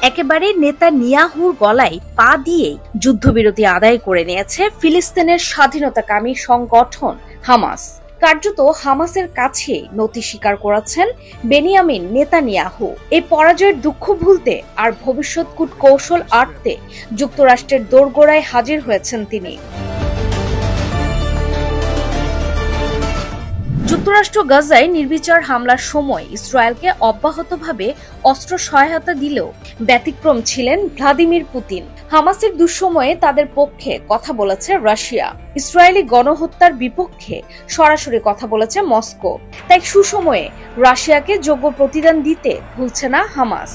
একেবারে নেতানিয়াহুর গলায় পা দিয়ে যুদ্ধবিরতি আদায় করে নিয়েছে ফিলিস্তিনের স্বাধীনতাকামী সংগঠন হামাস। কার্যত হামাসের কাছে নতি স্বীকার করেছেন বেনিয়ামিন নেতানিয়াহু। এই পরাজয়ের দুঃখ ভুলতে আর ভবিষ্যৎ কূটকৌশল আঁটতে যুক্তরাষ্ট্রের দোরগোড়ায় হাজির হয়েছেন তিনি। যুক্তরাষ্ট্র গাজায় নির্বিচার হামলার সময় ইসরায়েলকে অব্যাহতভাবে অস্ত্র সহায়তা দিলেও ব্যতিক্রম ছিলেন ভ্লাদিমির পুতিন। হামাসের দুঃসময়ে তাদের পক্ষে কথা বলেছে রাশিয়া। ইসরায়েলি গণহত্যার বিপক্ষে সরাসরি কথা বলেছে মস্কো। তাই সুসময়ে রাশিয়াকে যোগ্য প্রতিদান দিতে ভুলছে না হামাস।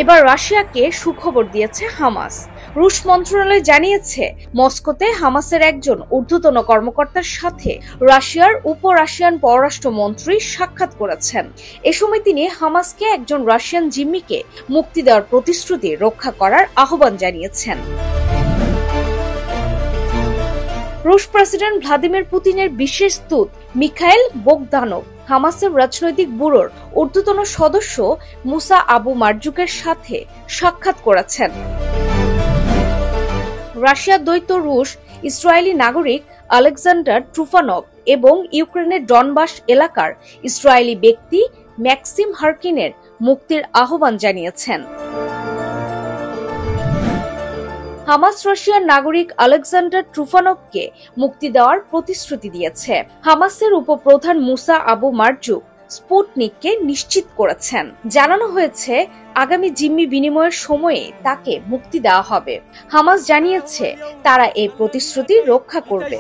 এবার রাশিয়াকে সুখবর দিয়েছে হামাস। রুশ মন্ত্রণালয় জানিয়েছে মস্কোতে হামাসের একজন ঊর্ধ্বতন কর্মকর্তার সাথে রাশিয়ার উপ রাশিয়ান পররাষ্ট্রমন্ত্রী সাক্ষাৎ করেছেন। এ সময় তিনি হামাসকে একজন রাশিয়ান জিম্মিকে মুক্তি দেওয়ার প্রতিশ্রুতি রক্ষা করার আহ্বান জানিয়েছেন। রুশ প্রেসিডেন্ট ভ্লাদিমির পুতিনের বিশেষ দূত মিখাইল বোগদানভ হামাসের রাজনৈতিক ব্যুরোর ঊর্ধ্বতন সদস্য মুসা আবু মারজুকের সাথে সাক্ষাৎ করেছেন। রাশিয়ার দ্বৈত রুশ ইসরায়েলি নাগরিক আলেকজান্ডার ট্রুফানভ এবং ইউক্রেনের ডনবাস এলাকার ইসরায়েলি ব্যক্তি ম্যাক্সিম হারকিনের মুক্তির আহ্বান জানিয়েছেন। হামাস রাশিয়ার নাগরিক আলেকজান্ডার ট্রুফানভকে মুক্তি দেওয়ার প্রতিশ্রুতি দিয়েছে। হামাসের উপপ্রধান মুসা আবু মারজুক স্পুটনিককে নিশ্চিত করেছেন। জানানো হয়েছে আগামী জিম্মি বিনিময়ের সময়ে তাকে মুক্তি দেওয়া হবে। হামাস জানিয়েছে তারা এই প্রতিশ্রুতি রক্ষা করবে।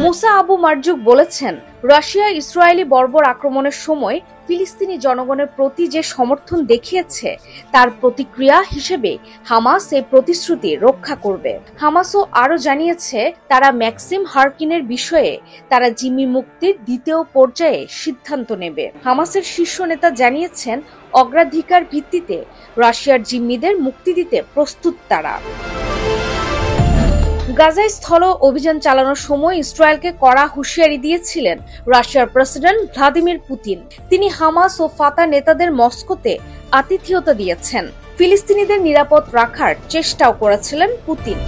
মুসা আবু মারজুক বলেছেন, রাশিয়া ইসরায়েলি বর্বর আক্রমণের সময় ফিলিস্তিনি জনগণের প্রতি যে সমর্থন দেখিয়েছে তার প্রতিক্রিয়া হিসেবে হামাস এই প্রতিশ্রুতি রক্ষা করবে। হামাসও আরো জানিয়েছে তারা ম্যাক্সিম হারকিনের বিষয়ে তারা জিম্মি মুক্তির দ্বিতীয় পর্যায়ে সিদ্ধান্ত নেবে। হামাসের শীর্ষ নেতা জানিয়েছেন অগ্রাধিকার ভিত্তিতে রাশিয়ার জিম্মিদের মুক্তি দিতে প্রস্তুত তারা। গাজায় স্থল অভিযান চালানোর সময় ইসরায়েলকে কড়া হুঁশিয়ারি দিয়েছিলেন রাশিয়ার প্রেসিডেন্ট ভ্লাদিমির পুতিন। তিনি হামাস ও ফাতা নেতাদের মস্কোতে আতিথেয়তা দিয়েছেন। ফিলিস্তিনিদের নিরাপদ রাখার চেষ্টাও করেছিলেন পুতিন।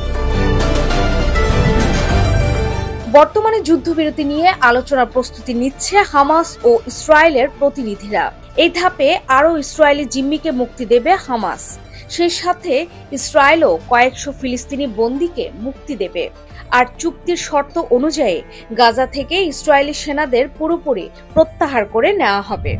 বর্তমানে যুদ্ধবিরতি নিয়ে আলোচনার প্রস্তুতি নিচ্ছে হামাস ও ইসরায়েলের প্রতিনিধিরা। এই ধাপে আরও ইসরায়েলি জিম্মিকে মুক্তি দেবে হামাস। সেই সাথে ইসরায়েলও কয়েকশো ফিলিস্তিনি বন্দীকে মুক্তি দেবে। আর চুক্তির শর্ত অনুযায়ী গাজা থেকে ইসরায়েলি সেনাদের পুরোপুরি প্রত্যাহার করে নেওয়া হবে।